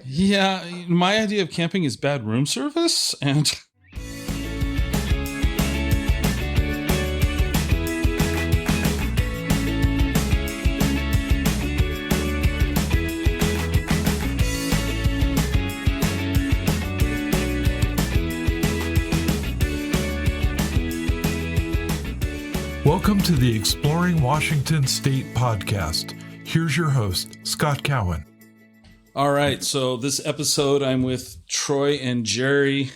Yeah, my idea of camping is bad room service, and Welcome to the Exploring Washington State podcast. Here's your host, Scott Cowan. all right, so this episode I'm with Troy and Jerry.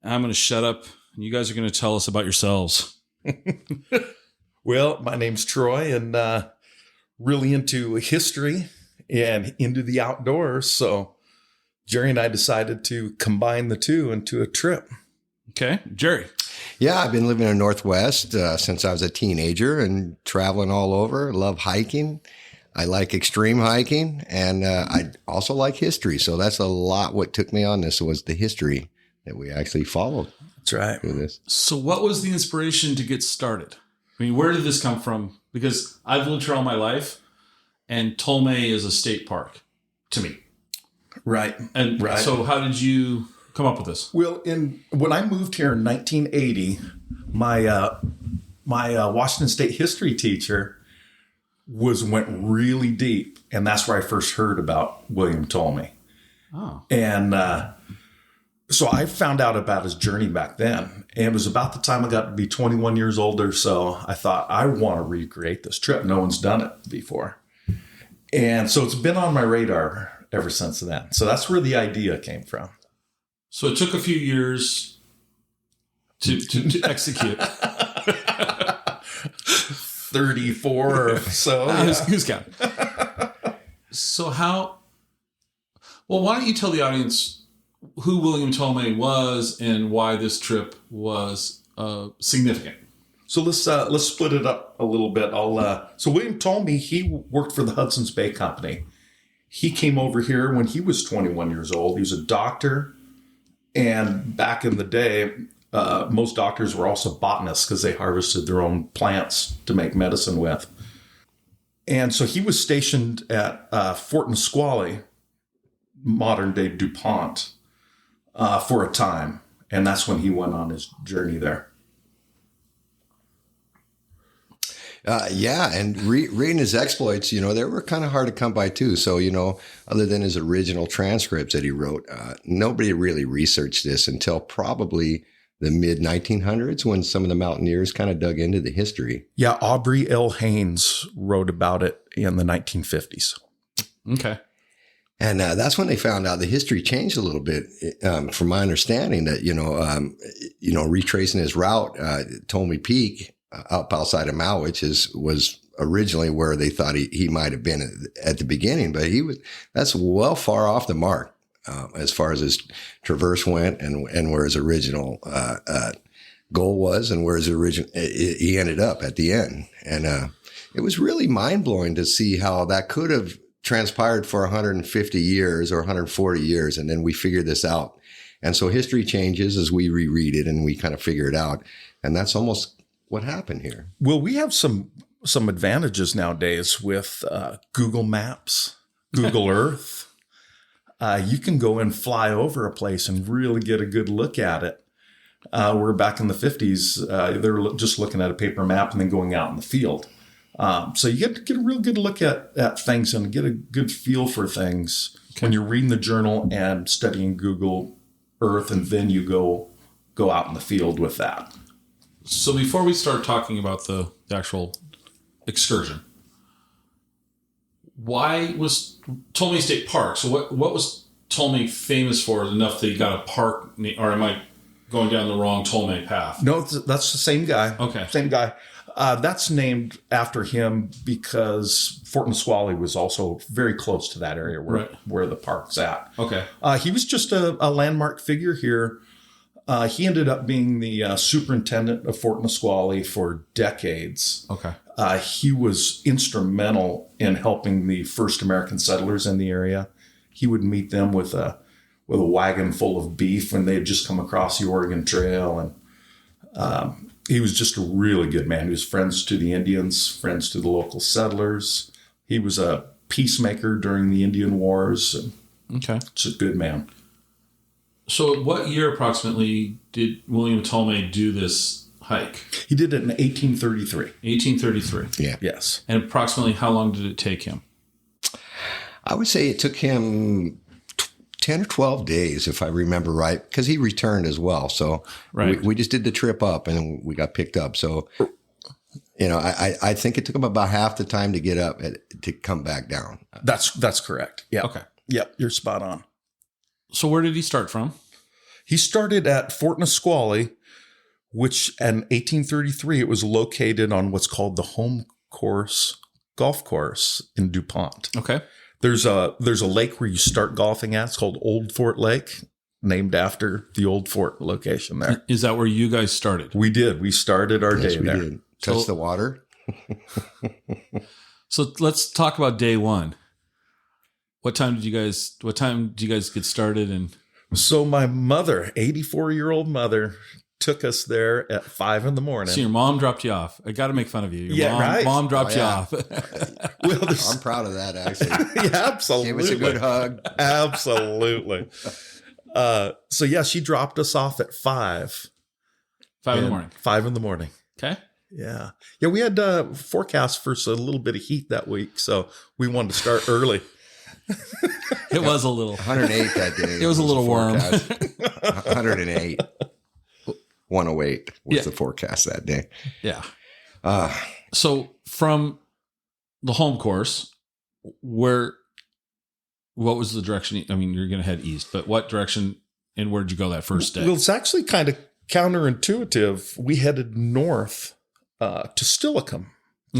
I'm going to shut up, and you guys are going to tell us about yourselves. Well, my name's Troy, and really into history and into the outdoors. So Jerry and I decided to combine the two into a trip. Okay, Jerry. Yeah, I've been living in the Northwest since I was a teenager and traveling all over. Love hiking. I like extreme hiking, and I also like history. So that's a lot what took me on this was the history that we actually followed. That's right. Through this. So what was the inspiration to get started? I mean, where did this come from? Because I've lived here all my life, and Tolmie is a state park to me. Right. And right. So how did you come up with this? Well, when I moved here in 1980, my Washington State history teacher went really deep, and that's where I first heard about William Tolmie. Oh. And so I found out about his journey back then, and it was about the time I got to be 21 years old or so. I thought, I want to recreate this trip. No one's done it before. And so it's been on my radar ever since then. So that's where the idea came from. So it took a few years to execute. 34 or so. Yeah. Who's counting? So why don't you tell the audience who William Tolmie was and why this trip was significant? So let's split it up a little bit. So William Tolmie, he worked for the Hudson Bay Company. He came over here when he was 21 years old. He was a doctor. And back in the day, most doctors were also botanists because they harvested their own plants to make medicine with. And so he was stationed at Fort Nisqually, modern-day DuPont, for a time. And that's when he went on his journey there. And reading his exploits, they were kind of hard to come by too. So, other than his original transcripts that he wrote, nobody really researched this until probably the mid 1900s when some of the mountaineers kind of dug into the history. Yeah, Aubrey L. Haynes wrote about it in the 1950s. Okay. And that's when they found out the history changed a little bit, from my understanding that, retracing his route, Tolmie Peak, up outside of Maui, which was originally where they thought he might have been at the beginning, but that's well far off the mark as far as his traverse went and where his original goal was and where he ended up at the end. And it was really mind blowing to see how that could have transpired for 150 years or 140 years, and then we figured this out. And so history changes as we reread it and we kind of figure it out, and that's almost what happened here. Well, we have some advantages nowadays with Google Maps, Google Earth. You can go and fly over a place and really get a good look at it. Where back in the 50s, they were just looking at a paper map and then going out in the field. So you get a real good look at things and get a good feel for things when you're reading the journal and studying Google Earth, and then you go out in the field with that. So before we start talking about the actual excursion, why was Tolmie State Park? So what was Tolmie famous for enough that he got a park? Or am I going down the wrong Tolmie path? No, that's the same guy. Okay. Same guy. That's named after him because Fort Nisqually was also very close to that area where the park's at. Okay. He was just a landmark figure here. He ended up being the superintendent of Fort Nisqually for decades. Okay. He was instrumental in helping the first American settlers in the area. He would meet them with a wagon full of beef when they had just come across the Oregon Trail. And he was just a really good man. He was friends to the Indians, friends to the local settlers. He was a peacemaker during the Indian Wars. Okay. It's a good man. So what year approximately did William Tolmie do this hike? He did it in 1833. 1833. Yeah. Yes. And approximately how long did it take him? I would say it took him 10 or 12 days, if I remember right, because he returned as well. So Right. we just did the trip up and we got picked up. So, I think it took him about half the time to get up to come back down. That's correct. Yeah. Okay. Yep. You're spot on. So where did he start from? He started at Fort Nisqually, which in 1833, it was located on what's called the Home Course Golf Course in DuPont. Okay. There's a lake where you start golfing at. It's called Old Fort Lake, named after the Old Fort location there. Is that where you guys started? We did. We started our day We there. did. Touch the water. So let's talk about day one. What time did you guys get started? And So my mother, 84-year-old mother, took us there at 5 a.m. so your mom dropped you off. I got to make fun of you. Your Yeah, mom, right? Mom dropped Oh, you yeah. off. Well, I'm proud of that, actually. yeah, absolutely. Give us a good hug. Absolutely. So yeah, she dropped us off at 5. 5 in the morning. 5 in the morning. Okay. Yeah. Yeah, we had forecast for a little bit of heat that week, so we wanted to start early. It was a little. 108 that day. It was a little warm. 108. 108 was Yeah. the forecast that day. Yeah. So from the home course, what was the direction? I mean, you're going to head east, but what direction and where'd you go that first day? Well, it's actually kind of counterintuitive. We headed north to Stillicum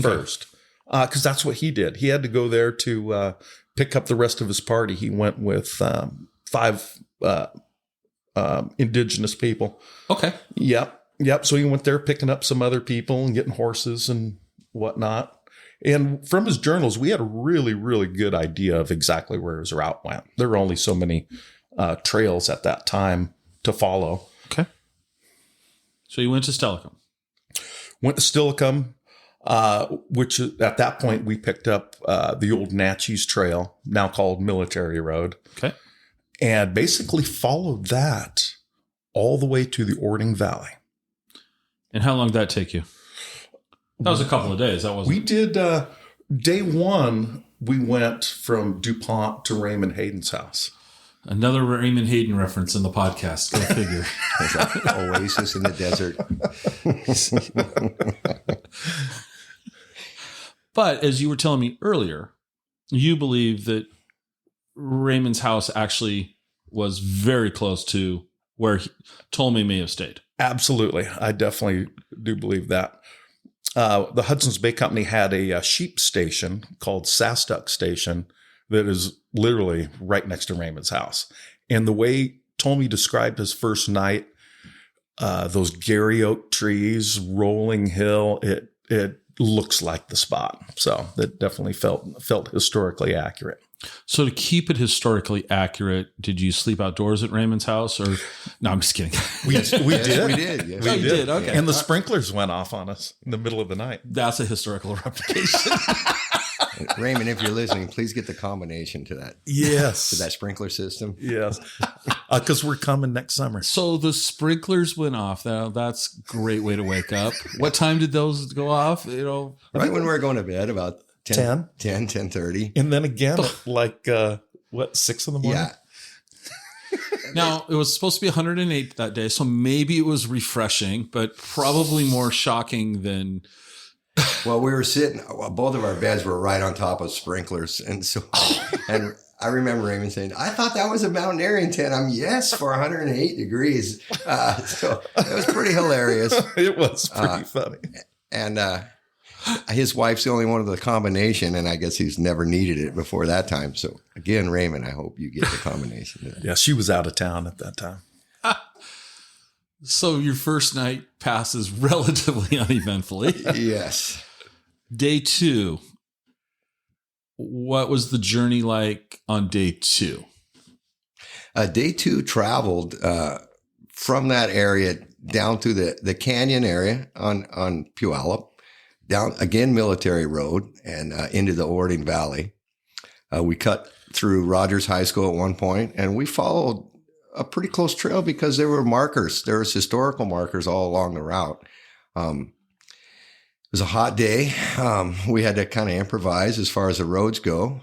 first, because that's what he did. He had to go there to pick up the rest of his party. He went with 5 indigenous people. Okay. Yep. So he went there picking up some other people and getting horses and whatnot. And from his journals, we had a really, really good idea of exactly where his route went. There were only so many trails at that time to follow. Okay. So you went to Stillicum. Went to Stillicum, which at that point we picked up the old Natchez Trail, now called Military Road, Okay. and basically followed that all the way to the Ording Valley. And how long did that take you? That was a couple of days. That wasn't. We did day one. We went from DuPont to Raymond Hayden's house. Another Raymond Hayden reference in the podcast. Go figure. Oasis in the desert. But as you were telling me earlier, you believe that Raymond's house actually was very close to where Tolmie may have stayed. Absolutely. I definitely do believe that. The Hudson's Bay Company had a sheep station called Sastuck Station that is literally right next to Raymond's house. And the way Tolmie described his first night, those Gary oak trees, rolling hill, it looks like the spot. So that definitely felt historically accurate. So to keep it historically accurate, did you sleep outdoors at Raymond's house, or no? I'm just kidding. We Yes, did. we did. Yes. Oh, you did? Okay. And the sprinklers went off on us in the middle of the night. That's a historical reputation. Raymond, if you're listening, please get the combination to that Yes. to that sprinkler system. Yes. Because we're coming next summer. So the sprinklers went off. Now that's a great way to wake up. What time did those go off? Right when we were going to bed, about 10:30. And then again at like 6 in the morning? Yeah. Now it was supposed to be 108 that day, so maybe it was refreshing, but probably more shocking than. Well, we were sitting, both of our beds were right on top of sprinklers. And so, and I remember Raymond saying, I thought that was a mountaineering tent. Yes, for 108 degrees. So it was pretty hilarious. It was pretty funny. And his wife's the only one of the combination, and I guess he's never needed it before that time. So again, Raymond, I hope you get the combination. Yeah, she was out of town at that time. So your first night passes relatively uneventfully. Yes. Day 2. What was the journey like on day 2? Day 2 traveled from that area down to the Kenyon area on Puyallup, down again Military Road, and into the Ording Valley. We cut through Rogers High School at one point, and we followed a pretty close trail because there were markers. There was historical markers all along the route. It was a hot day. We had to kind of improvise as far as the roads go.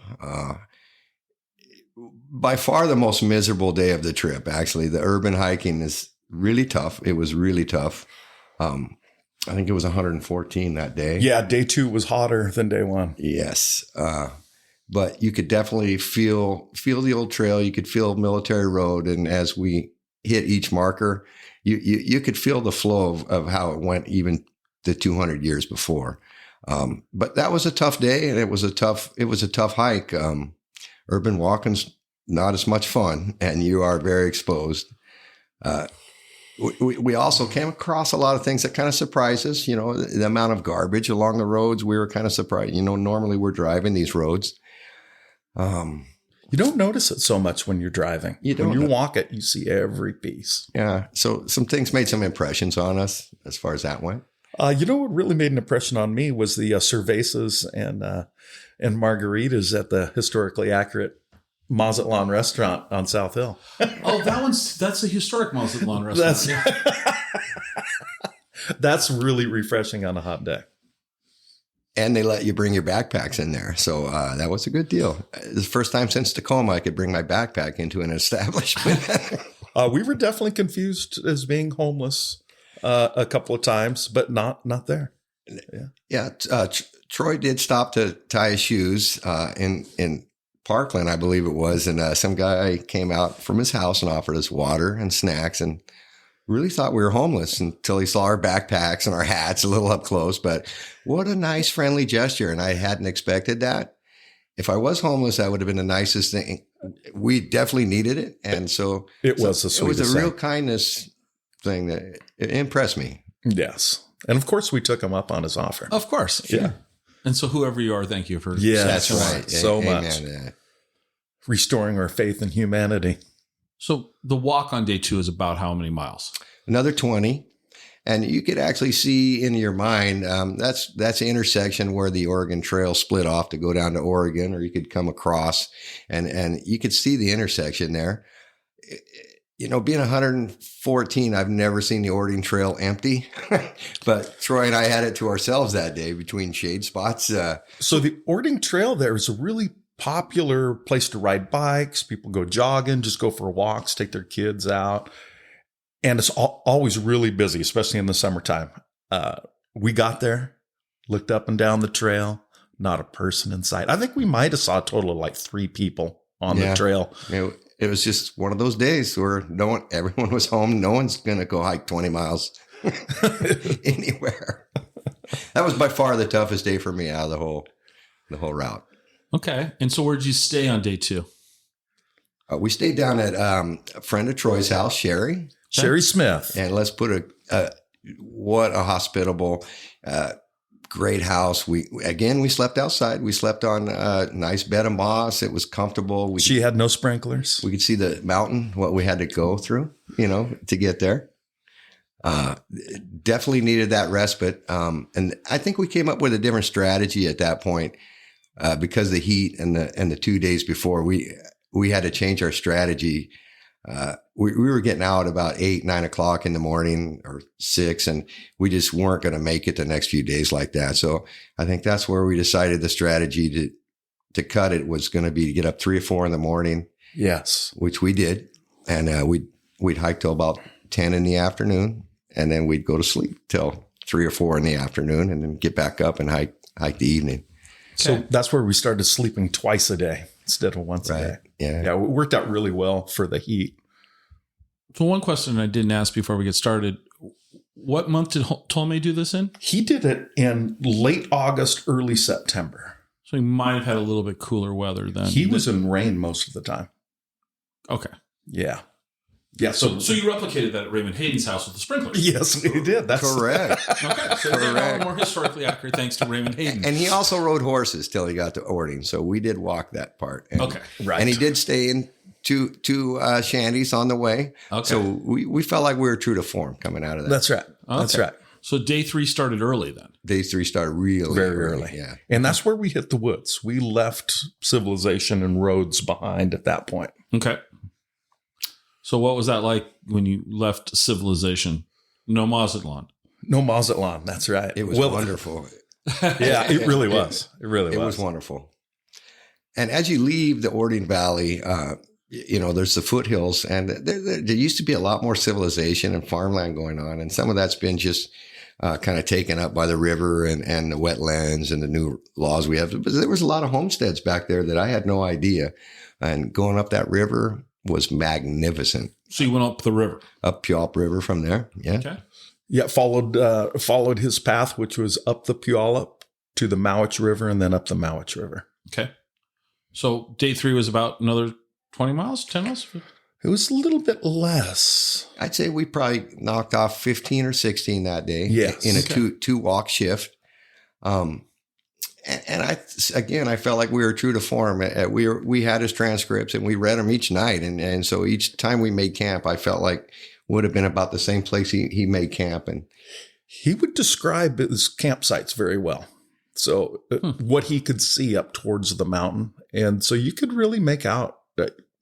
By far the most miserable day of the trip, actually. The urban hiking is really tough. It was really tough. I think it was 114 that day. Yeah, day 2 was hotter than day 1. Yes. But you could definitely feel the old trail. You could feel Military Road. And as we hit each marker, you could feel the flow of how it went even the 200 years before. But that was a tough day, and it was a tough hike. Urban walking's not as much fun, and you are very exposed. We also came across a lot of things that kind of surprised us. You know, the amount of garbage along the roads. We were kind of surprised. You know, normally we're driving these roads. You don't notice it so much when you're driving. When you walk it, you see every piece. Yeah. So some things made some impressions on us as far as that went. You know what really made an impression on me was the cervezas and margaritas at the historically accurate Mazatlan restaurant on South Hill. Oh, that's a historic Mazatlan restaurant. That's really refreshing on a hot day. And they let you bring your backpacks in there. So that was a good deal. The first time since Tacoma, I could bring my backpack into an establishment. We were definitely confused as being homeless a couple of times, but not there. Yeah. Troy did stop to tie his shoes in Parkland, I believe it was. And some guy came out from his house and offered us water and snacks, and really thought we were homeless until he saw our backpacks and our hats a little up close. But what a nice, friendly gesture. And I hadn't expected that. If I was homeless, that would have been the nicest thing. We definitely needed it. And so it was the sweetest It was a real thing. Kindness thing that it impressed me. Yes. And of course, we took him up on his offer. Of course. Sure. Yeah. And so whoever you are, thank you for Yes. That's right. So Amen much. to that. Restoring our faith in humanity. So the walk on day 2 is about how many miles? Another 20. And you could actually see in your mind, that's the intersection where the Oregon Trail split off to go down to Oregon, or you could come across and you could see the intersection there. You know, being 114, I've never seen the Oregon Trail empty, but Troy and I had it to ourselves that day between shade spots. So the Oregon Trail there is a really popular place to ride bikes. People go jogging, just go for walks, take their kids out. And it's always really busy, especially in the summertime. We got there, looked up and down the trail, not a person in sight. I think we might have saw a total of like 3 people on the trail. It was just one of those days where everyone was home. No one's going to go hike 20 miles anywhere. That was by far the toughest day for me out of the whole route. Okay. And so where'd you stay on day 2? We stayed down at a friend of Troy's house, Sherry Smith. And let's put what a hospitable, great house. We slept outside. We slept on a nice bed of moss. It was comfortable. She had no sprinklers. We could see the mountain, what we had to go through, to get there. Definitely needed that respite. And I think we came up with a different strategy at that point because of the heat and the 2 days before. We had to change our strategy. We were getting out about 8, 9 o'clock in the morning or 6, and we just weren't going to make it the next few days like that. So I think that's where we decided the strategy to cut it was going to be to get up 3 or 4 in the morning. Yes. Which we did. And we'd hike till about 10 in the afternoon, and then we'd go to sleep till 3 or 4 in the afternoon, and then get back up and hike the evening. So that's where we started sleeping twice a day instead of once a day. Yeah. It worked out really well for the heat. So one question I didn't ask before we get started, what month did Tolmie do this in? He did it in late August, early September. So he might have had a little bit cooler weather then. He was in rain most of the time. Okay. Yeah. Yeah. So you replicated that at Raymond Hayden's house with the sprinklers. Yes, we did. That's correct. Okay. So they're more historically accurate thanks to Raymond Hayden. And he also rode horses till he got to Orting. So we did walk that part. Okay. Right. And he did stay in two shanties on the way. Okay. So we felt like we were true to form coming out of that. That's right. Okay. That's right. So day 3 started early then. Day 3 started really Very early. Yeah. And that's where we hit the woods. We left civilization and roads behind at that point. Okay. So what was that like when you left civilization? No Mazatlan. No Mazatlan. That's right. It was wonderful. Yeah, it really was. It really It was wonderful. And as you leave the Orting Valley, there's the foothills, and there used to be a lot more civilization and farmland going on. And some of that's been just kind of taken up by the river and the wetlands and the new laws we have. But there was a lot of homesteads back there that I had no idea. And going up that river was magnificent. So you went up the river? Up Puyallup River from there. Yeah. Okay. Yeah, followed his path, which was up the Puyallup to the Mowich River and then up the Mowich River. Okay. So day 3 was about another 20 miles, 10 miles? It was a little bit less. I'd say we probably knocked off 15 or 16 that day. Yes. In a two walk shift. And I felt like we were true to form. We had his transcripts and we read them each night. And so each time we made camp, I felt like would have been about the same place he made camp. And he would describe his campsites very well. So what he could see up towards the mountain. And so you could really make out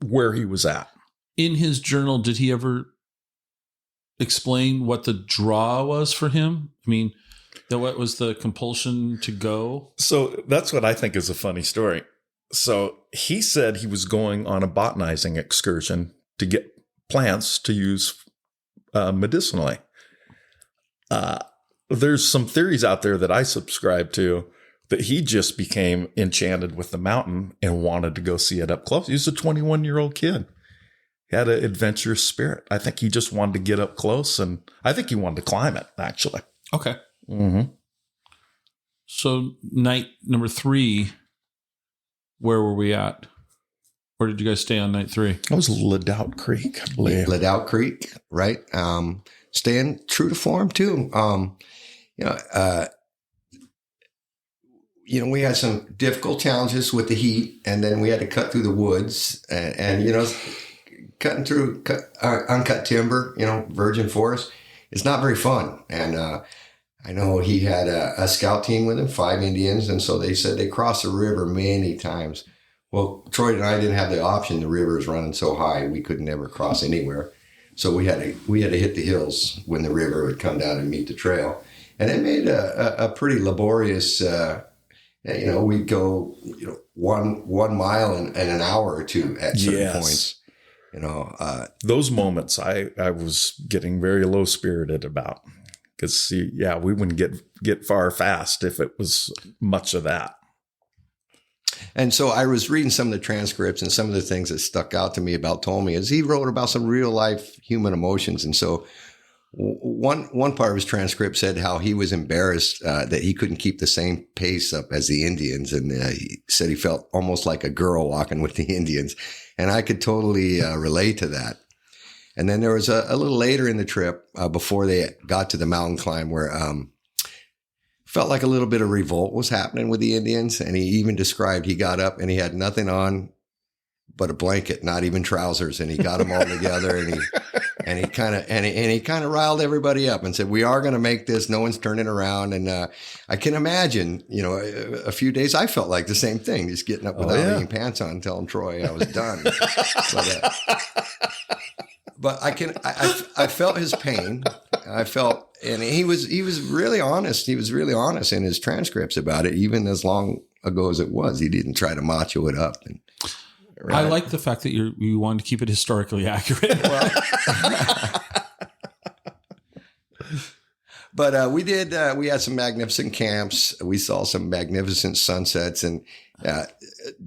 where he was at. In his journal, did he ever explain what the draw was for him? I mean, what was the compulsion to go? So that's what I think is a funny story. So he said he was going on a botanizing excursion to get plants to use medicinally. There's some theories out there that I subscribe to that he just became enchanted with the mountain and wanted to go see it up close. He was a 21-year-old kid. He had an adventurous spirit. I think he just wanted to get up close, and I think he wanted to climb it, actually. Okay. Mm-hmm. So night number 3, where were we at? Where did you guys stay on night 3? That was Ladoubt Creek, I believe. Ladoubt Creek, right? Staying true to form too. We had some difficult challenges with the heat, and then we had to cut through the woods and cutting through uncut timber, virgin forest. It's not very fun. And I know he had a scout team with him, 5 Indians. And so they said they crossed the river many times. Well, Troy and I didn't have the option. The river is running so high, we could never cross anywhere. So we had to hit the hills when the river would come down and meet the trail. And it made a pretty laborious, we'd go, 1 mile in an hour or two at certain points. Those moments I was getting very low spirited about, because we wouldn't get far fast if it was much of that. And so I was reading some of the transcripts, and some of the things that stuck out to me about Tolmie is he wrote about some real life human emotions. And so one part of his transcript said how he was embarrassed that he couldn't keep the same pace up as the Indians. And he said he felt almost like a girl walking with the Indians. And I could totally relate to that. And then there was a little later in the trip before they got to the mountain climb where felt like a little bit of revolt was happening with the Indians. And he even described he got up and he had nothing on but a blanket, not even trousers. And he got them all together and he kind of riled everybody up and said, we are going to make this. No one's turning around. And I can imagine, a few days I felt like the same thing, just getting up without any pants on, telling Troy I was done. But I felt his pain. And he was really honest. He was really honest in his transcripts about it, even as long ago as it was. He didn't try to macho it up. I like the fact that you wanted to keep it historically accurate. But we did. We had some magnificent camps. We saw some magnificent sunsets. And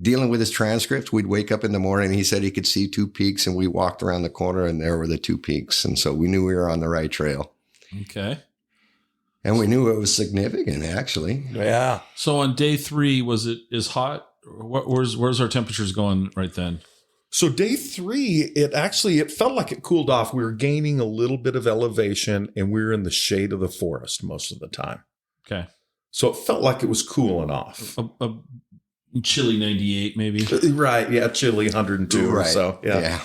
dealing with his transcripts, we'd wake up in the morning. He said he could see 2 peaks, and we walked around the corner, and there were the 2 peaks. And so we knew we were on the right trail. Okay. And we knew it was significant, actually. Yeah. So on day 3, was it as hot? Where's our temperatures going right then? So day 3, it felt like it cooled off. We were gaining a little bit of elevation, and we were in the shade of the forest most of the time. Okay. So it felt like it was cooling off. A chilly 98 maybe. Right. Yeah. Chilly 102 right. or so. Yeah.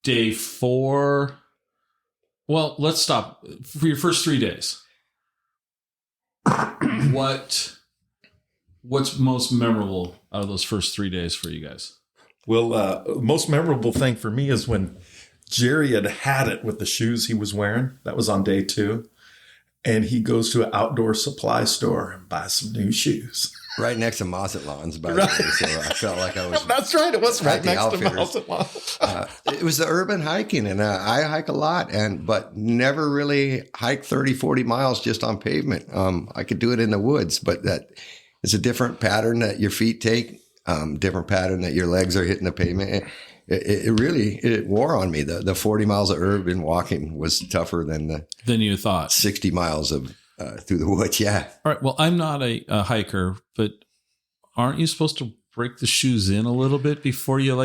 Day 4, Well, let's stop for your first 3 days. What's most memorable out of those first 3 days for you guys? Well, most memorable thing for me is when Jerry had it with the shoes he was wearing. That was on day 2. And he goes to an outdoor supply store and buys some new shoes. Right next to Mazatlan's, by the way. So I felt like I was. That's right. It was right next to Mazatlan. It was the urban hiking, and I hike a lot, but never really hike 30, 40 miles just on pavement. I could do it in the woods, but that is a different pattern that your feet take, different pattern that your legs are hitting the pavement. It wore on me. The 40 miles of urban walking was tougher than you thought. 60 miles of through the woods. Yeah. All right. Well, I'm not a hiker, but aren't you supposed to break the shoes in a little bit before you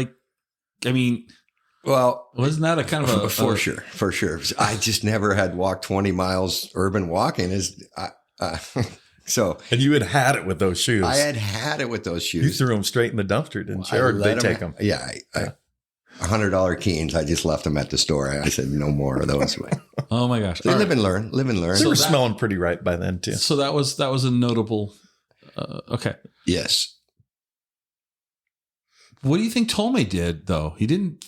Well, wasn't that a kind of a for sure. I just never had walked 20 miles urban walking. So, and you had it with those shoes. I had it with those shoes. You threw them straight in the dumpster, didn't you? Or did they take them? Yeah. $100 Keens. I just left them at the store. I said, no more of those. Oh my gosh. Live and learn. They were smelling pretty right by then too. So that was a notable, okay. Yes. What do you think Tolmie did though? He didn't,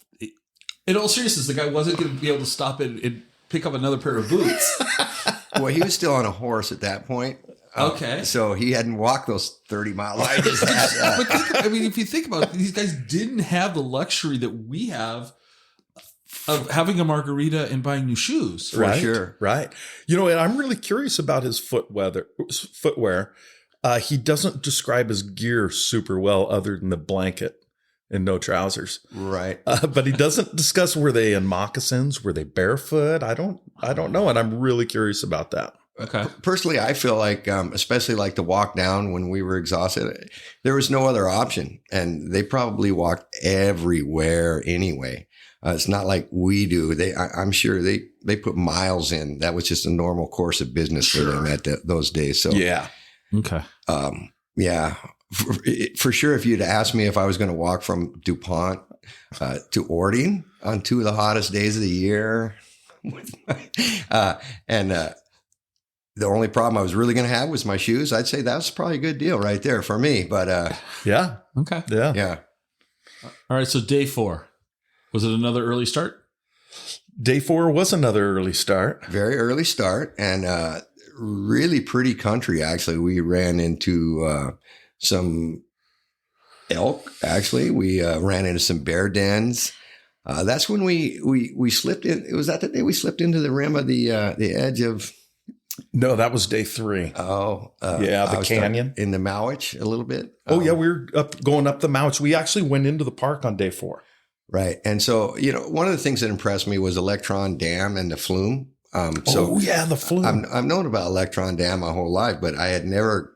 in all seriousness, the guy wasn't going to be able to stop and pick up another pair of boots. Well, he was still on a horse at that point. Okay. So he hadn't walked those 30 miles. I just had. But if you think about it, these guys didn't have the luxury that we have of having a margarita and buying new shoes. Right. Sure. Right. And I'm really curious about his footwear. He doesn't describe his gear super well other than the blanket and no trousers. Right. But he doesn't discuss, were they in moccasins? Were they barefoot? I don't know. And I'm really curious about that. Okay. Personally, I feel like, especially like the walk down when we were exhausted, there was no other option. And they probably walked everywhere anyway. It's not like we do. I'm sure they put miles in. That was just a normal course of business for them at those days. So yeah. Okay. Yeah, for sure. If you'd asked me if I was going to walk from DuPont to Ording on 2 of the hottest days of the year, the only problem I was really going to have was my shoes, I'd say that's probably a good deal right there for me. But yeah. Okay. Yeah. All right. So day 4, was it another early start? Day 4 was another early start. Very early start, and really pretty country. Actually, we ran into some elk. Actually, we ran into some bear dens. That's when we slipped in. Was that the day we slipped into the rim of the edge of? No, that was day 3. Oh, the canyon in the Mowich a little bit. Oh yeah, we were going up the Mowich. We actually went into the park on day 4. Right, and so one of the things that impressed me was Electron Dam and the flume. The flume. I've known about Electron Dam my whole life, but I had never.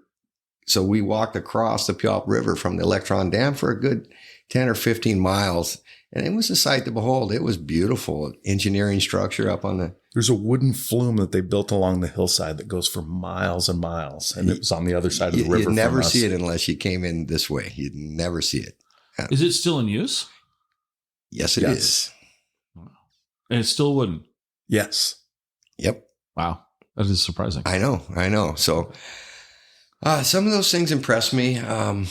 So we walked across the Puyallup River from the Electron Dam for a good 10 or 15 miles. And it was a sight to behold. It was beautiful. Engineering structure up on the. There's a wooden flume that they built along the hillside that goes for miles and miles. And it was on the other side of the river. You'd never see it unless you came in this way. You'd never see it. Is it still in use? Yes, it is. And it's still wooden? Yes. Yep. Wow. That is surprising. I know. So some of those things impressed me. One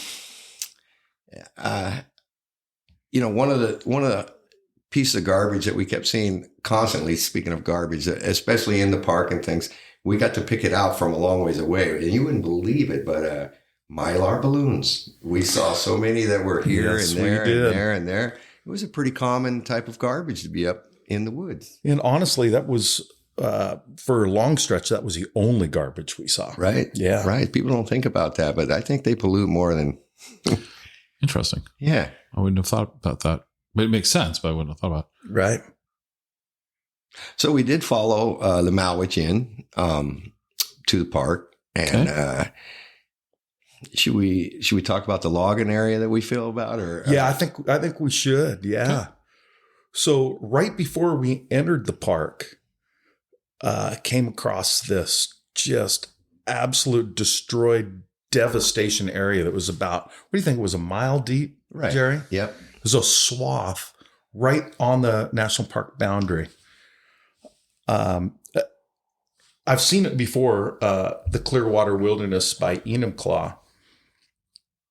of the pieces of garbage that we kept seeing constantly, speaking of garbage, especially in the park and things, we got to pick it out from a long ways away. And you wouldn't believe it, but Mylar balloons. We saw so many that were here and there and there and there. It was a pretty common type of garbage to be up in the woods. And honestly, that was, for a long stretch, that was the only garbage we saw. Right. Yeah. Right. People don't think about that, but I think they pollute more than. Interesting. Yeah. I wouldn't have thought about that. But it makes sense, but I wouldn't have thought about it. Right. So we did follow the Mowich in to the park. And should we talk about the logging area that we feel about? Or yeah, I think we should. Yeah. Okay. So right before we entered the park, came across this just absolute destroyed devastation area that was about, what do you think it was, a mile deep, right, Jerry? Yep. It was a swath right on the national park boundary. I've seen it before, the Clearwater Wilderness by Enumclaw.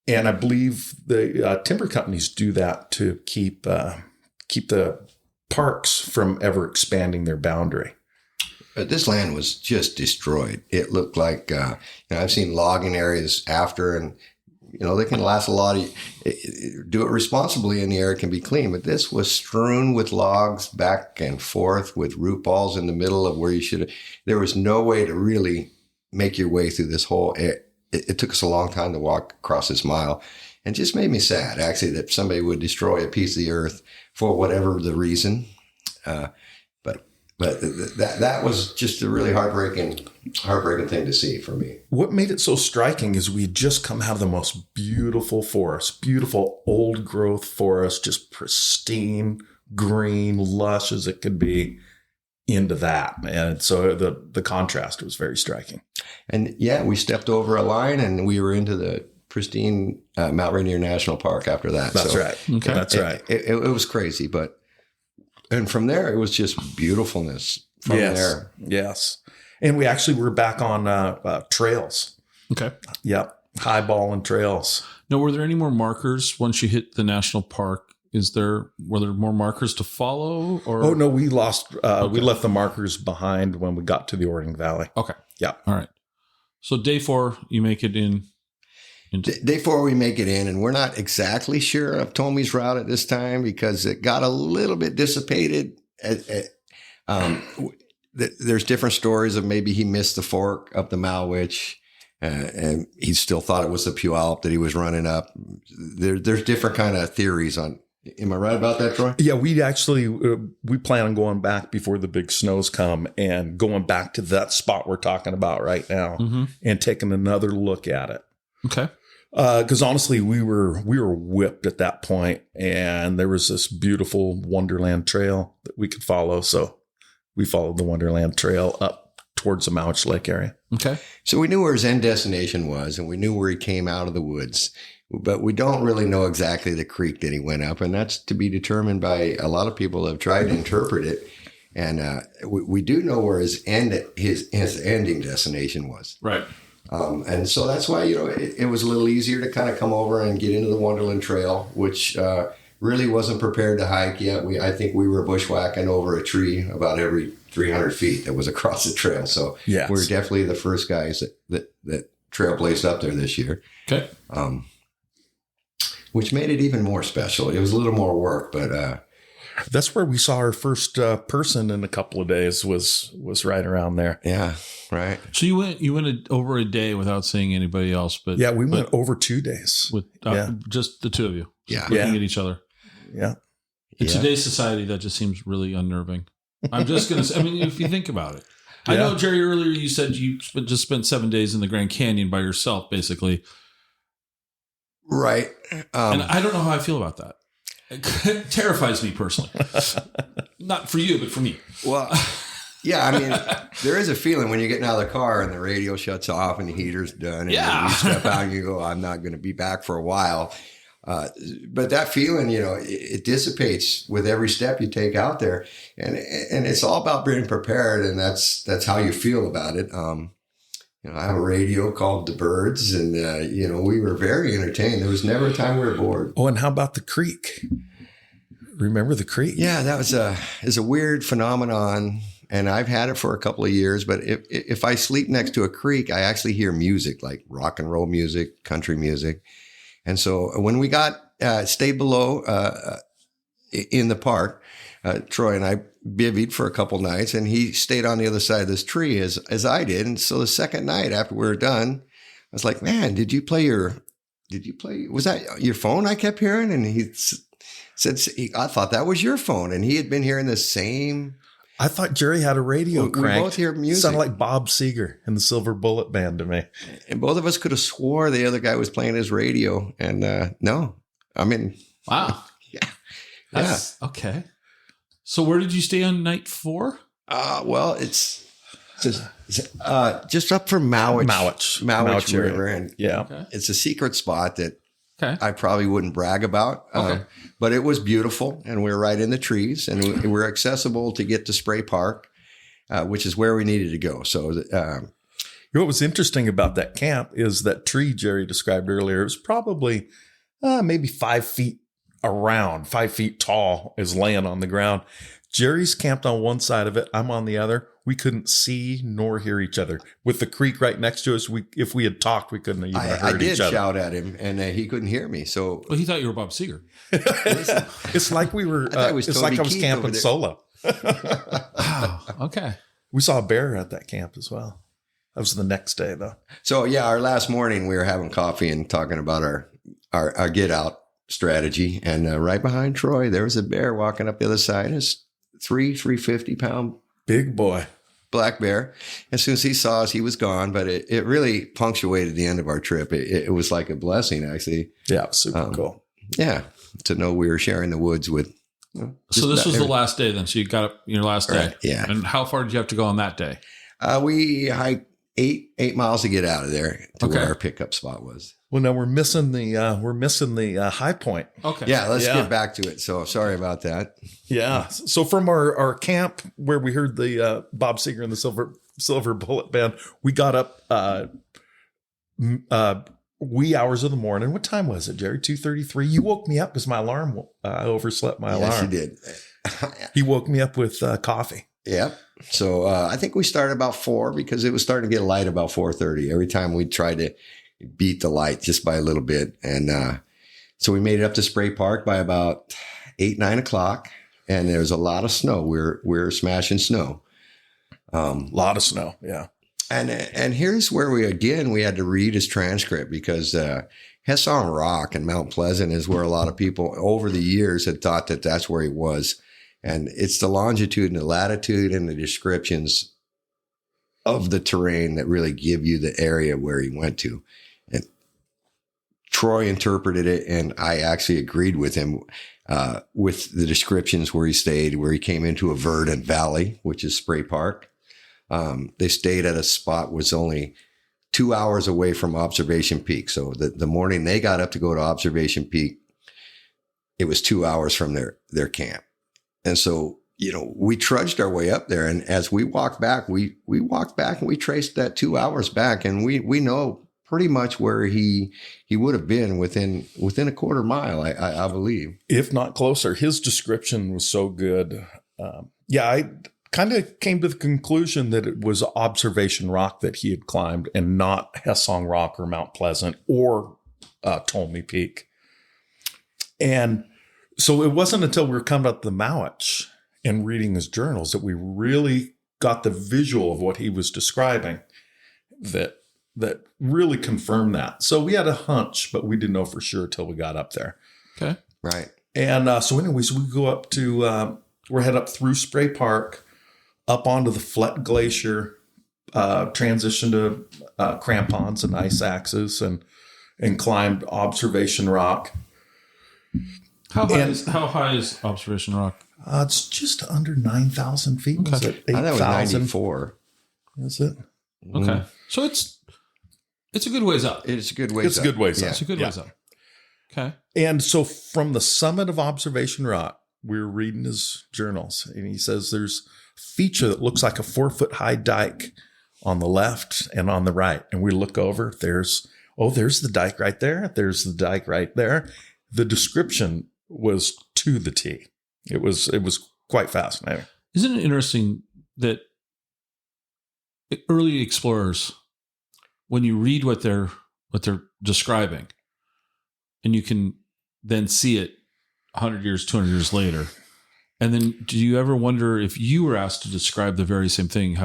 And I believe the timber companies do that to keep the parks from ever expanding their boundary. This land was just destroyed. It looked like, I've seen logging areas after, and, they can last a lot of, do it responsibly and the air can be clean. But this was strewn with logs back and forth with root balls in the middle of where you should have. There was no way to really make your way through this whole area. It took us a long time to walk across this mile, and just made me sad, actually, that somebody would destroy a piece of the earth for whatever the reason. But that was just a really heartbreaking thing to see for me. What made it so striking is we had just come out of the most beautiful forest, beautiful old growth forest, just pristine, green, lush as it could be, into that. And so the contrast was very striking. And yeah, we stepped over a line and we were into the pristine Mount Rainier National Park after that. That's right. Okay. That's right. It was crazy, and from there, it was just beautifulness from there. Yes. And we actually were back on trails. Okay. Yep. Highball and trails. Now, were there any more markers once you hit the national park? Were there more markers to follow? Or? Oh, no, we lost. We left the markers behind when we got to the Ording Valley. Okay. Yeah. All right. So day 4, you make it in. Day 4, we make it in, and we're not exactly sure of Tolmie's route at this time because it got a little bit dissipated. There's different stories of maybe he missed the fork up the Malwich, and he still thought it was the Puyallup that he was running up. There's different kind of theories on. Am I right about that, Troy? Yeah, we plan on going back before the big snows come and going back to that spot we're talking about right now and taking another look at it. Okay. Because honestly, we were whipped at that point, and there was this beautiful Wonderland Trail that we could follow. So we followed the Wonderland Trail up towards the Mouch Lake area. Okay. So we knew where his end destination was, and we knew where he came out of the woods, but we don't really know exactly the creek that he went up, and that's to be determined by a lot of people that have tried to interpret it. And we do know where his ending destination was. Right. And so that's why, it was a little easier to kind of come over and get into the Wonderland Trail, which really wasn't prepared to hike yet. I think we were bushwhacking over a tree about every 300 feet that was across the trail. So yes. We're definitely the first guys that trailblazed up there this year. Okay. Which made it even more special. It was a little more work, but that's where we saw our first person in a couple of days was right around there. Yeah, right. So you went over a day without seeing anybody else, but yeah, we went over 2 days with just the two of you, yeah, looking at each other. Yeah. In today's society, that just seems really unnerving. I'm just gonna say, I mean, if you think about it, I know, Jerry. Earlier, you said you just spent 7 days in the Grand Canyon by yourself, basically. Right. And I don't know how I feel about that. It terrifies me personally. Not for you, but for me. Well, yeah, I mean, there is a feeling when you're getting out of the car and the radio shuts off and the heater's done and you step out and you go, I'm not going to be back for a while. But that feeling, it dissipates with every step you take out there. And it's all about being prepared. And that's how you feel about it. I have a radio called The Birds, and, we were very entertained. There was never a time we were bored. Oh, and how about the creek? Remember the creek? Yeah, that was a weird phenomenon, and I've had it for a couple of years. But if I sleep next to a creek, I actually hear music, like rock and roll music, country music. And so when we stayed below in the park, Troy and I bivvied for a couple nights, and he stayed on the other side of this tree as I did. And so the second night after we were done, I was like, man, was that your phone I kept hearing? And he said, I thought that was your phone. And he had been hearing the same. I thought Jerry had a radio crank. We both hear music. Sounded like Bob Seger and the Silver Bullet Band to me. And both of us could have swore the other guy was playing his radio. And no, I mean. Wow. Yeah. Okay. So where did you stay on night 4? Well, it's just up from Mowich River. And it's a secret spot that I probably wouldn't brag about. But it was beautiful, and we were right in the trees, and we were accessible to get to Spray Park. which is where we needed to go. So, What was interesting about that camp is that tree Jerry described earlier. It was probably maybe 5 feet around, 5 feet tall, is laying on the ground. Jerry's camped on one side of it. I'm on the other. We couldn't see nor hear each other. With the creek right next to us, if we had talked, we couldn't have even heard each other. I did shout at him, and he couldn't hear me. So, Well, he thought you were Bob Seger. It's like we were. I was it's like I Toby was Keith camping solo. Wow. Okay. We saw a bear at that camp as well. That was the next day, though. So yeah, our last morning we were having coffee and talking about our get out strategy, and right behind Troy there was a bear walking up the other side. It's 350-pound Big boy. black bear. As soon as he saw us, he was gone. But it really punctuated the end of our trip. It was like a blessing, actually. Yeah, it was super cool. Yeah, to know we were sharing the woods with. So this was the last day then. So you got up your last day. Right, yeah. And how far did you have to go on that day? We hiked 8 miles to get out of there to Okay. where our pickup spot was. Well, now we're missing the high point. Okay. Yeah, let's Yeah. get back to it. So sorry about that. Yeah. So from our camp where we heard the Bob Seger and the Silver Bullet Band, we got up wee hours of the morning. What time was it, Jerry? 2:33. You woke me up because my alarm. I overslept my alarm. Yes, you did. He woke me up with coffee. Yep. So I think we started about 4 because it was starting to get light about 4:30. Every time we tried to beat the light just by a little bit. And so we made it up to Spray Park by about 8, 9 o'clock. And there was a lot of snow. We're smashing snow. A lot of snow. Yeah. And here's where we had to read his transcript because Hudson Rock and Mount Pleasant is where a lot of people over the years had thought that that's where he was. And it's the longitude and the latitude and the descriptions of the terrain that really give you the area where he went to. And Troy interpreted it, and I actually agreed with him with the descriptions where he stayed, where he came into a verdant valley, which is Spray Park. They stayed at a spot was only 2 hours away from Observation Peak. So the morning they got up to go to Observation Peak, it was 2 hours from their camp. And so, we trudged our way up there. And as we walked back, we walked back and we traced that 2 hours back. And we know pretty much where he would have been within a quarter mile, I believe. If not closer. His description was so good. I kind of came to the conclusion that it was Observation Rock that he had climbed and not Hudson Rock or Mount Pleasant or Tolmie Peak. And so it wasn't until we were coming up the Mowich and reading his journals that we really got the visual of what he was describing that really confirmed that. So we had a hunch, but we didn't know for sure till we got up there. Okay. Right. And so anyways, we go up to, we're head up through Spray Park, up onto the Flet Glacier, transition to crampons and ice axes and climbed Observation Rock. How high is Observation Rock? It's just under 9,000 feet. Okay. Is it I thought it was 8,000? 94. Is it? Okay. So it's a good ways up. It's a good ways It's a up. good ways Yeah. up. It's a good Yeah. ways up. Okay. And so from the summit of Observation Rock, we were reading his journals, and he says there's a feature that looks like a 4-foot-high dike on the left and on the right. And we look over, there's the dike right there. There's the dike right there. The description was to the T. It was quite fascinating. Isn't it interesting that early explorers, when you read what they're describing, and you can then see it 100 years, 200 years later, and then do you ever wonder if you were asked to describe the very same thing,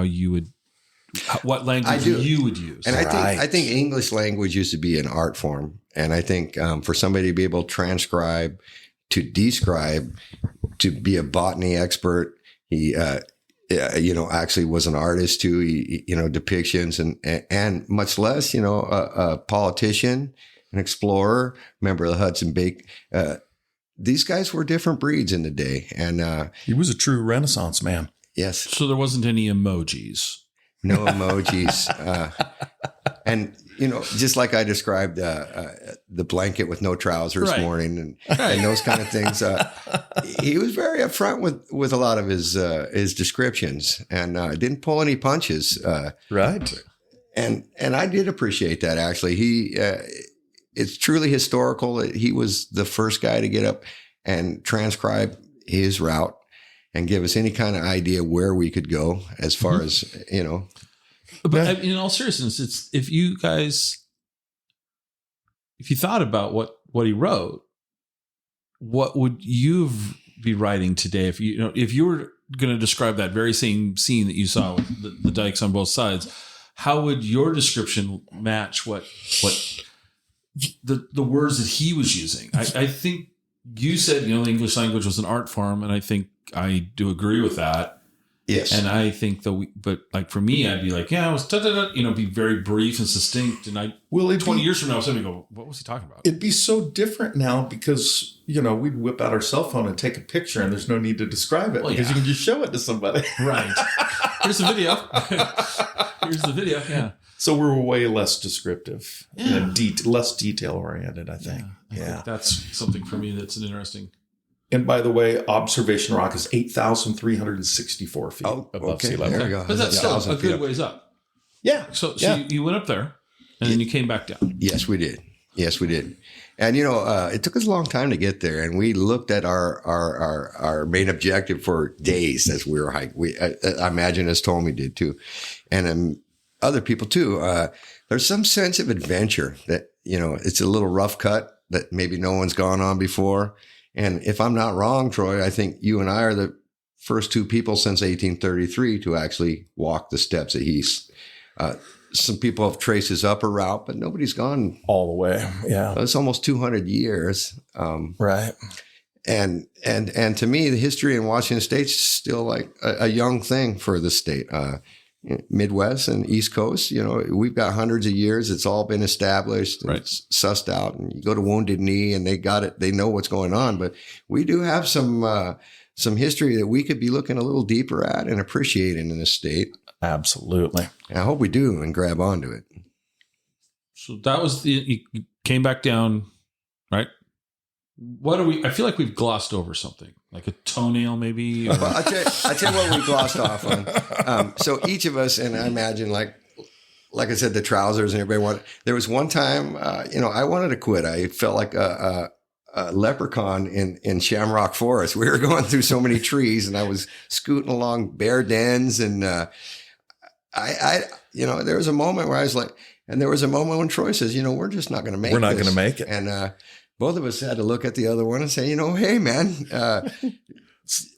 what language you would use? And Right. I think English language used to be an art form. And I think for somebody to be able to transcribe, to describe, to be a botany expert, he, actually was an artist too, depictions and much less, a politician, an explorer, member of the Hudson Bay. These guys were different breeds in the day. And He was a true Renaissance man. yes, So there wasn't any emojis. no emojis. And, just like I described the blanket with no trousers Right. morning and those kind of things, he was very upfront with a lot of his descriptions and didn't pull any punches. Right. And I did appreciate that, actually. It's truly historical. He was the first guy to get up and transcribe his route and give us any kind of idea where we could go as far as, But in all seriousness, if you thought about what he wrote, what would you be writing today? If you were going to describe that very same scene that you saw with the dikes on both sides, how would your description match what the words that he was using? I think you said, the English language was an art form, and I think I do agree with that. Yes. And I think but like for me, I'd be like, it was be very brief and succinct. And 20 years from now, somebody go, what was he talking about? It'd be so different now because, we'd whip out our cell phone and take a picture and there's no need to describe it because you can just show it to somebody. Right. Here's the video. Here's the video. Yeah. So we're way less descriptive and less detail oriented, I think. I think that's something for me that's an interesting. And by the way, observation rock is 8,364 feet above sea level. There you go. But that's still a good ways up. Yeah. So you went up there and then you came back down. Yes, we did. And, it took us a long time to get there. And we looked at our main objective for days as we were hiking. I imagine as Tolmie did too. And other people too. There's some sense of adventure that, it's a little rough cut that maybe no one's gone on before. And if I'm not wrong, Troy, I think you and I are the first two people since 1833 to actually walk the steps at He's. Some people have traced his upper route, but nobody's gone all the way. Yeah. It's almost 200 years. Right. And to me, the history in Washington State is still like a young thing for the state. Midwest and East Coast, we've got hundreds of years. It's all been established and it's sussed out. And you go to Wounded Knee and they got it. They know what's going on. But we do have some history that we could be looking a little deeper at and appreciating in this state. Absolutely. And I hope we do and grab onto it. So that was you came back down, right? I feel like we've glossed over something, like a toenail maybe. Or... Well, I tell you what we glossed off on. So each of us, and I imagine like I said, the trousers and everybody there was one time, I wanted to quit. I felt like a leprechaun in Shamrock Forest. We were going through so many trees and I was scooting along bear dens. And there was a moment where I was like, and there was a moment when Troy says, we're just not going to make it. We're not going to make it. And, both of us had to look at the other one and say, hey, man,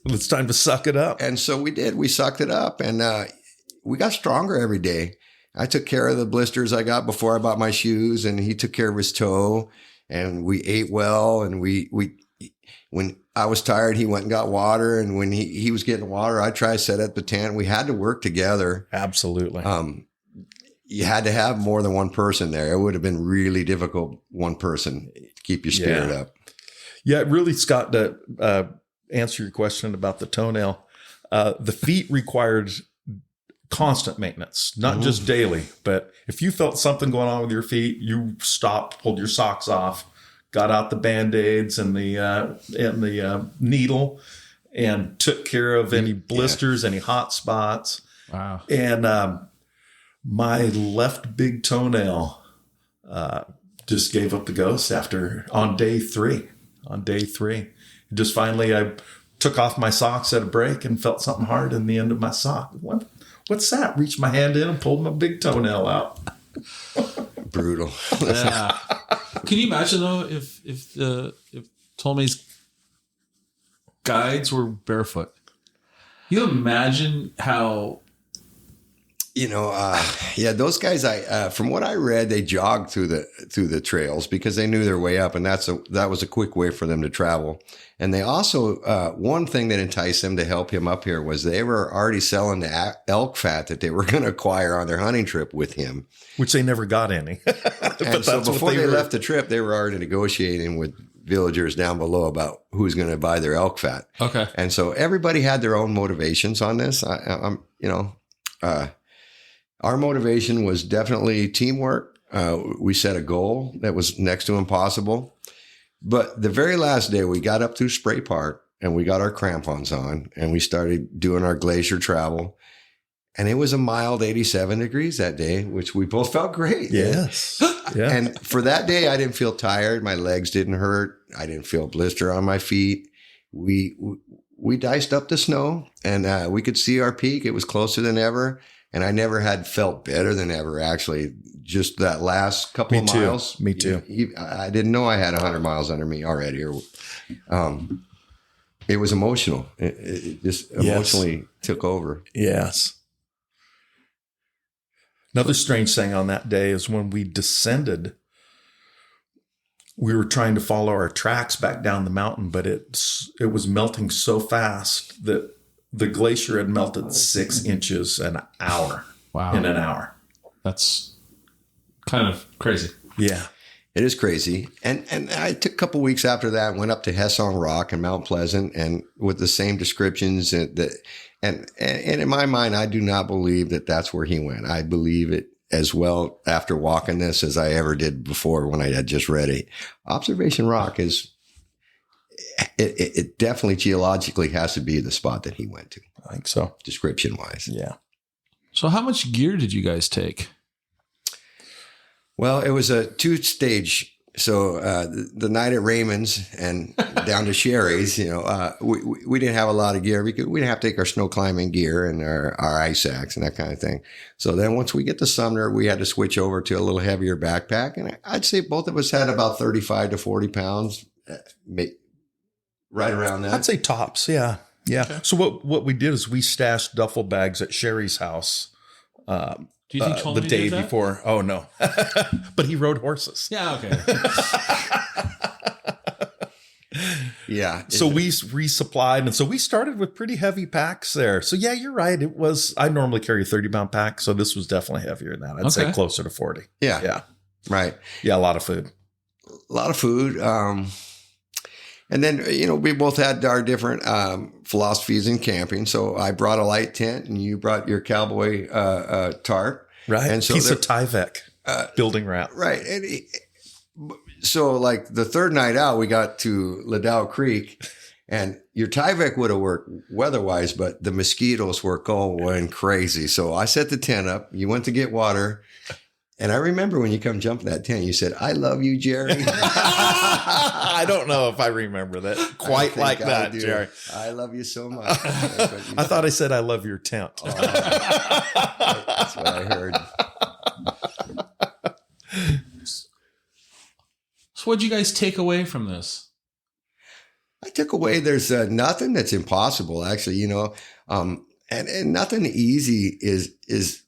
it's time to suck it up. And so we did. We sucked it up and we got stronger every day. I took care of the blisters I got before I bought my shoes and he took care of his toe and we ate well. And when I was tired, he went and got water. And when he was getting water, I tried to set up the tent. We had to work together. Absolutely. You had to have more than one person there. It would have been really difficult, one person, to keep your spirit up. Yeah, really, Scott, to answer your question about the toenail, the feet required constant maintenance, not just daily, but if you felt something going on with your feet, you stopped, pulled your socks off, got out the Band-Aids and the needle and took care of any blisters, any hot spots. Wow. And my left big toenail just gave up the ghost on day three. Just finally, I took off my socks at a break and felt something hard in the end of my sock. What's that? Reached my hand in and pulled my big toenail out. Brutal. Yeah. Can you imagine though if Tolmie's guides were barefoot? You imagine how. Those guys, from what I read, they jogged through the trails because they knew their way up, and that was a quick way for them to travel. And they also, one thing that enticed them to help him up here was they were already selling the elk fat that they were going to acquire on their hunting trip with him, which they never got any. And so before they left the trip, they were already negotiating with villagers down below about who's going to buy their elk fat. Okay, and so everybody had their own motivations on this. Our motivation was definitely teamwork. We set a goal that was next to impossible. But the very last day, we got up to Spray Park and we got our crampons on and we started doing our glacier travel. And it was a mild 87 degrees that day, which we both felt great. Yes. Yeah. And for that day, I didn't feel tired. My legs didn't hurt. I didn't feel a blister on my feet. We diced up the snow and we could see our peak. It was closer than ever. And I never had felt better than ever, actually. Just that last couple of miles. Me too. I didn't know I had 100 miles under me already. It was emotional. It just emotionally took over. Yes. Another strange thing on that day is when we descended, we were trying to follow our tracks back down the mountain, but it was melting so fast that the glacier had melted 6 inches an hour. Wow. In an hour. That's kind of crazy. Yeah. It is crazy. And I took a couple weeks after that, went up to Hudson Rock and Mount Pleasant and with the same descriptions and in my mind, I do not believe that that's where he went. I believe it as well after walking this as I ever did before when I had just read it. Observation Rock is, it definitely geologically has to be the spot that he went to. I think so. Description wise. Yeah. So how much gear did you guys take? Well, it was a 2-stage. So the night at Raymond's and down to Sherry's, we didn't have a lot of gear because we didn't have to take our snow climbing gear and our ice axe and that kind of thing. So then once we get to Sumner, we had to switch over to a little heavier backpack. And I'd say both of us had about 35 to 40 pounds, right around that. I'd say tops. Yeah. Yeah. Okay. So what we did is we stashed duffel bags at Sherry's house. Do you think the day before? Oh no, but he rode horses. Yeah. Okay. Yeah. So we resupplied, and so we started with pretty heavy packs there. So yeah, you're right. It was. I normally carry a 30-pound pack, so this was definitely heavier than that. I'd say closer to 40. Yeah. Yeah. Right. Yeah. A lot of food. And then, we both had our different philosophies in camping. So I brought a light tent and you brought your cowboy tarp. Right. And so piece of Tyvek building wrap. Right. And so like the third night out, we got to Liddell Creek and your Tyvek would have worked weather-wise, but the mosquitoes were going crazy. So I set the tent up. You went to get water. And I remember when you come jump in that tent, you said, "I love you, Jerry." I don't know if I remember that quite like that, Jerry. I love you so much. I thought I said, "I love your tent." Oh, that's what I heard. So what'd you guys take away from this? I took away there's nothing that's impossible, actually, and nothing easy is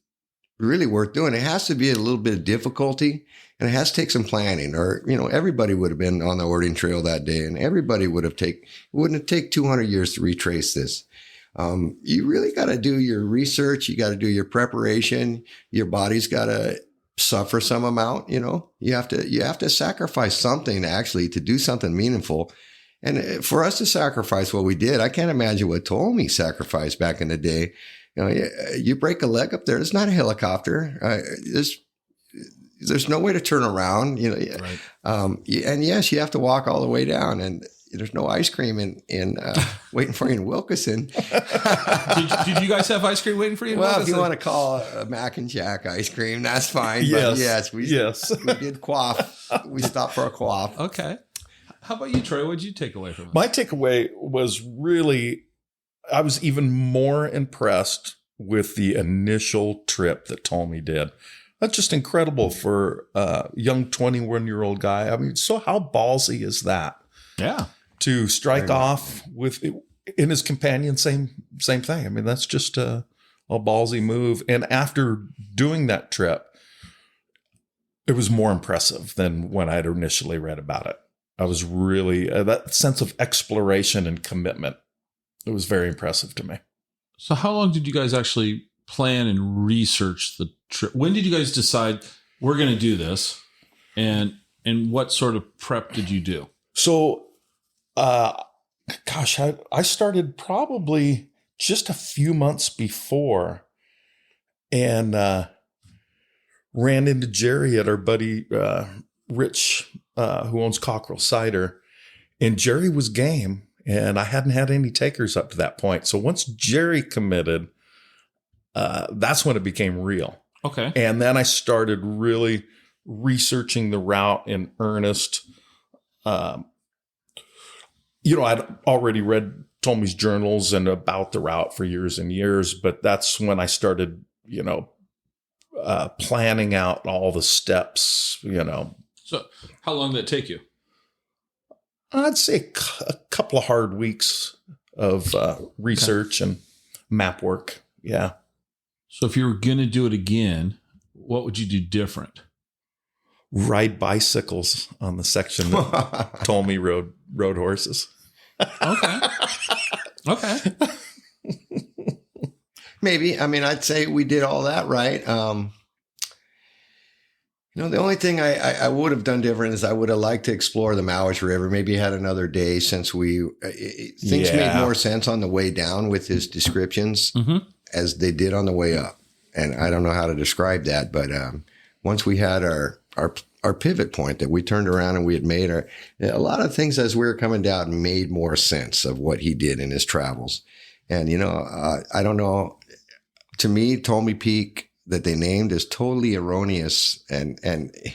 really worth doing. It has to be a little bit of difficulty and it has to take some planning or, everybody would have been on the Ording Trail that day and everybody wouldn't take 200 years to retrace this. You really got to do your research. You got to do your preparation. Your body's got to suffer some amount, you have to sacrifice something actually to do something meaningful. And for us to sacrifice what we did, I can't imagine what Tolmie sacrificed back in the day. You break a leg up there. It's not a helicopter. There's no way to turn around. Right. And yes, you have to walk all the way down. And there's no ice cream in waiting for you in Wilkeson. Did you guys have ice cream waiting for you? In Well, Wilkeson? If you want to call a Mac and Jack ice cream, that's fine. Yes. But yes, we did quaff. We stopped for a quaff. Okay. How about you, Troy? What did you take away from it? My takeaway was really, I was even more impressed with the initial trip that Tolmie did. That's just incredible for a young 21-year-old guy. I mean, so how ballsy is that? Yeah. To strike off with, in his companion, same thing. I mean, that's just a ballsy move. And after doing that trip, it was more impressive than when I had initially read about it. I was really, that sense of exploration and commitment, it was very impressive to me. So how long did you guys actually plan and research the trip? When did you guys decide we're going to do this? And what sort of prep did you do? So, I started probably just a few months before. And ran into Jerry at our buddy Rich, who owns Cockrell Cider, and Jerry was game, and I hadn't had any takers up to that point. So once Jerry committed, that's when it became real. Okay. And then I started really researching the route in earnest. I'd already read Tolmie's journals and about the route for years and years, but that's when I started, planning out all the steps, So how long did it take you? I'd say a couple of hard weeks of research and map work. Yeah. So if you were going to do it again, what would you do different? Ride bicycles on the section that Tolmie rode horses. Okay. Okay. Maybe. I mean, I'd say we did all that right. The only thing I would have done different is I would have liked to explore the Mawish River. Maybe had another day since things made more sense on the way down with his descriptions as they did on the way up. And I don't know how to describe that, but once we had our pivot point that we turned around and we had made a lot of things as we were coming down made more sense of what he did in his travels. And, I don't know, to me, Tolmie Peak that they named is totally erroneous and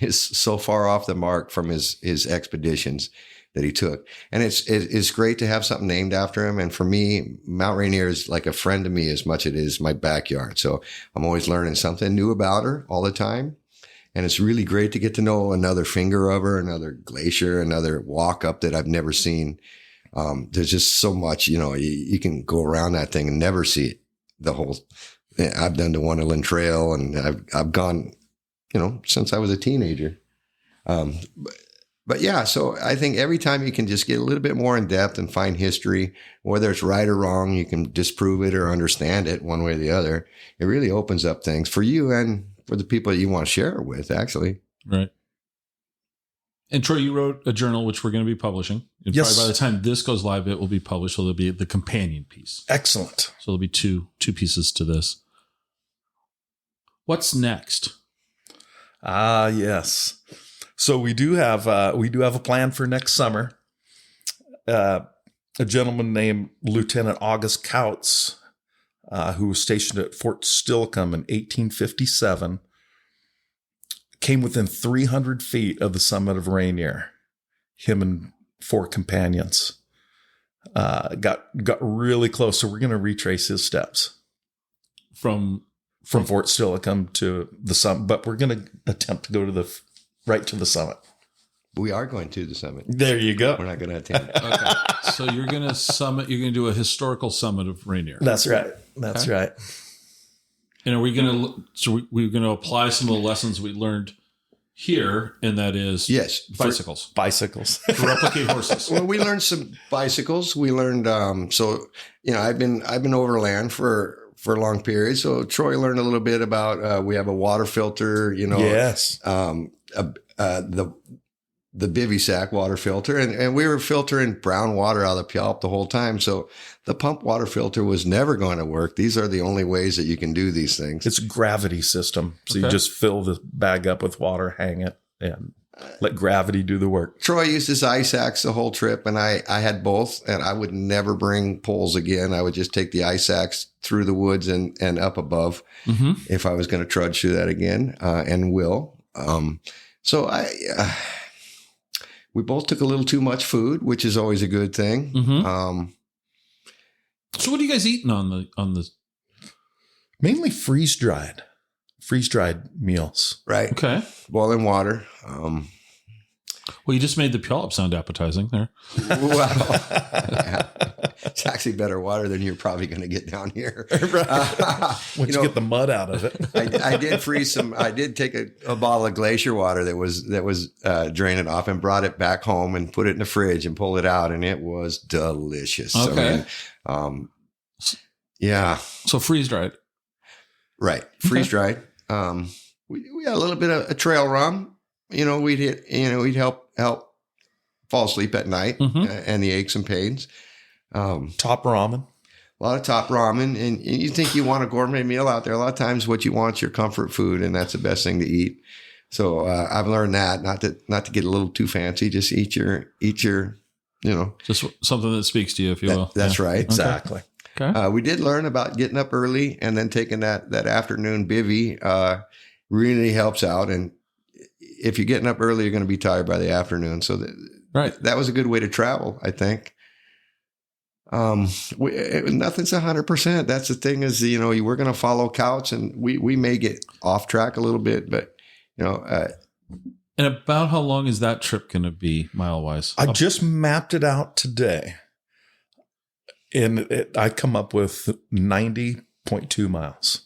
is so far off the mark from his expeditions that he took. And it's great to have something named after him. And for me, Mount Rainier is like a friend to me as much as it is my backyard. So I'm always learning something new about her all the time. And it's really great to get to know another finger of her, another glacier, another walk up that I've never seen. There's just so much, you can go around that thing and never see it. I've done the Wonderland Trail and I've gone, since I was a teenager. But yeah, so I think every time you can just get a little bit more in depth and find history, whether it's right or wrong, you can disprove it or understand it one way or the other. It really opens up things for you and for the people that you want to share it with, actually. Right. And Troy, you wrote a journal, which we're going to be publishing. And yes. Probably by the time this goes live, it will be published. So there'll be the companion piece. Excellent. So there'll be two pieces to this. What's next? Yes. So we do have a plan for next summer. A gentleman named Lieutenant August Kautz, who was stationed at Fort Nisqually in 1857, came within 300 feet of the summit of Rainier. Him and 4 companions got really close. So we're going to retrace his steps from Fort Nisqually to the summit, but we're going to attempt to go right to the summit. We are going to the summit. There you go. We're not going to attend. Okay. So you're going to summit. You're going to do a historical summit of Rainier. That's right. That's right. And are we going to? So we're going to apply some of the lessons we learned here, and that is bicycles. Bicycles to replicate horses. Well, we learned some bicycles. We learned. I've been overland for long periods. So Troy learned a little bit about. We have a water filter. Yes. The bivy sack water filter. And we were filtering brown water out of the Puyallup the whole time. So the pump water filter was never going to work. These are the only ways that you can do these things. It's a gravity system. So you just fill the bag up with water, hang it, and let gravity do the work. Troy used his ice axe the whole trip, and I had both, and I would never bring poles again. I would just take the ice axe through the woods and up above if I was going to trudge through that again, and will. We both took a little too much food, which is always a good thing. So what are you guys eating on the? Mainly freeze dried meals. Right. Okay. Boiling water. Well, you just made the Puyallup sound appetizing there. Well, it's actually better water than you're probably going to get down here. Once you get the mud out of it. I did freeze some. I did take a bottle of glacier water that was draining off and brought it back home and put it in the fridge and pulled it out, and it was delicious. Okay. Yeah. So freeze dried. Right. Freeze dried. We had a little bit of a trail rum. We'd help fall asleep at night and the aches and pains. Top ramen. lot of top ramen, and you think you want a gourmet meal out there. A lot of times what you want is your comfort food, and that's the best thing to eat. So I've learned that not to get a little too fancy. Just eat your, just something that speaks to you, if you will. That's right. Exactly. Okay. We did learn about getting up early and then taking that afternoon bivvy. Really helps out. And if you're getting up early, you're going to be tired by the afternoon. So that was a good way to travel, I think. Nothing's 100%. That's the thing is, we're going to follow Couch, and we may get off track a little bit, but and about how long is that trip going to be mile wise? I just mapped it out today, and I come up with 90.2 miles.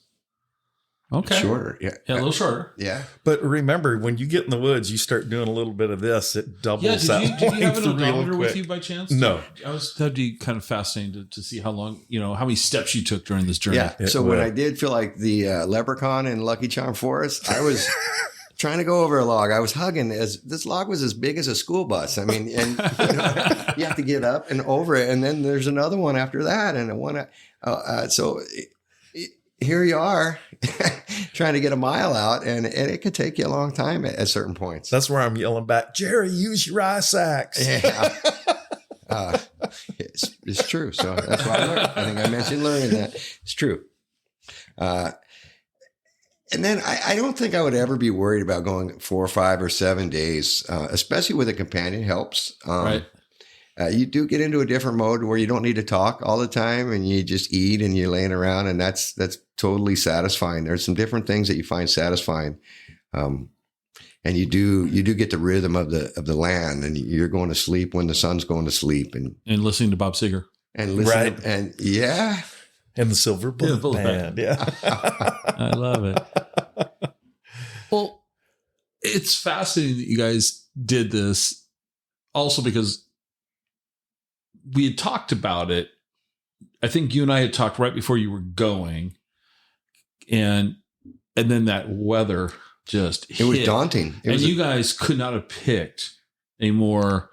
Okay. Shorter. Yeah. Yeah, a little shorter. Yeah. But remember, when you get in the woods, you start doing a little bit of this, it doubles Yeah, that did you have an length real odometer with quick. you by chance? No. That'd be kind of fascinating to see how long, how many steps you took during this journey. Yeah. So when I did feel like the leprechaun in Lucky Charm Forest, I was trying to go over a log. I was hugging this log was as big as a school bus. I mean, and you have to get up and over it. And then there's another one after that. And one, here you are trying to get a mile out, and it could take you a long time at certain points. That's where I'm yelling back, Jerry, use your eye sacks. Yeah. It's true. So that's why I learned. I think I mentioned learning that. It's true. And then I don't think I would ever be worried about going 4 or 5 or 7 days, especially with a companion helps. Right. You do get into a different mode where you don't need to talk all the time, and you just eat and you're laying around, and that's totally satisfying. There's some different things that you find satisfying. And you do get the rhythm of the land, and you're going to sleep when the sun's going to sleep, and listening to Bob Seger and listening, right. and yeah. And the Silver Bullet Band. Yeah. I love it. Well, it's fascinating that you guys did this also because we had talked about it. I think you and I had talked right before you were going, and then that weather just hit. It was daunting. You guys could not have picked a more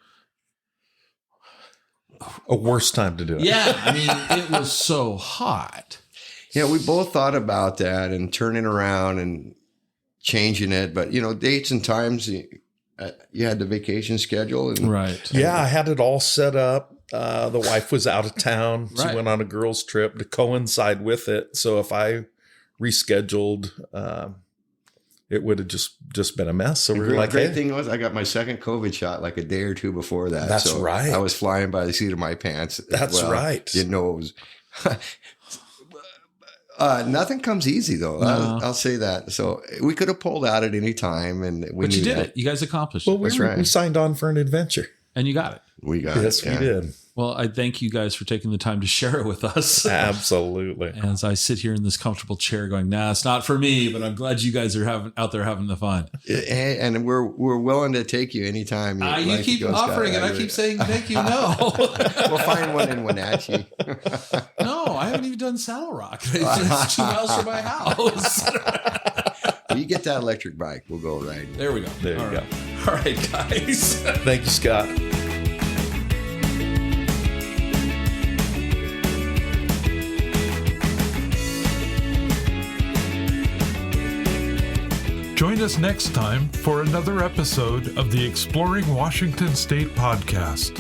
A worse time to do it. Yeah, I mean, it was so hot. Yeah, we both thought about that and turning around and changing it, but dates and times. You had the vacation schedule, and right. Yeah, I had it all set up. The wife was out of town. She Right. went on a girls' trip to coincide with it. So if I rescheduled, it would have just been a mess. So we were like, great hey, thing was I got my second COVID shot like a day or two before that. That's so right. I was flying by the seat of my pants. That's right. Didn't know it was. Nothing comes easy though. No. I'll say that. So we could have pulled out at any time, and we But knew you did that. it. You guys accomplished well, it. we right. signed on for an adventure. And you got it. We got Yes, it. we did. Well, I thank you guys for taking the time to share it with us. Absolutely. As I sit here in this comfortable chair going, nah, it's not for me, but I'm glad you guys are out there having the fun. And we're willing to take you anytime. You keep offering it. I keep saying thank you. No. We'll find one in Wenatchee. No, I haven't even done Saddle Rock. It's 2 miles from my house. Well, you get that electric bike, we'll go riding. There we go. There you All go. right. All right, guys. Thank you, Scott. Join us next time for another episode of the Exploring Washington State podcast.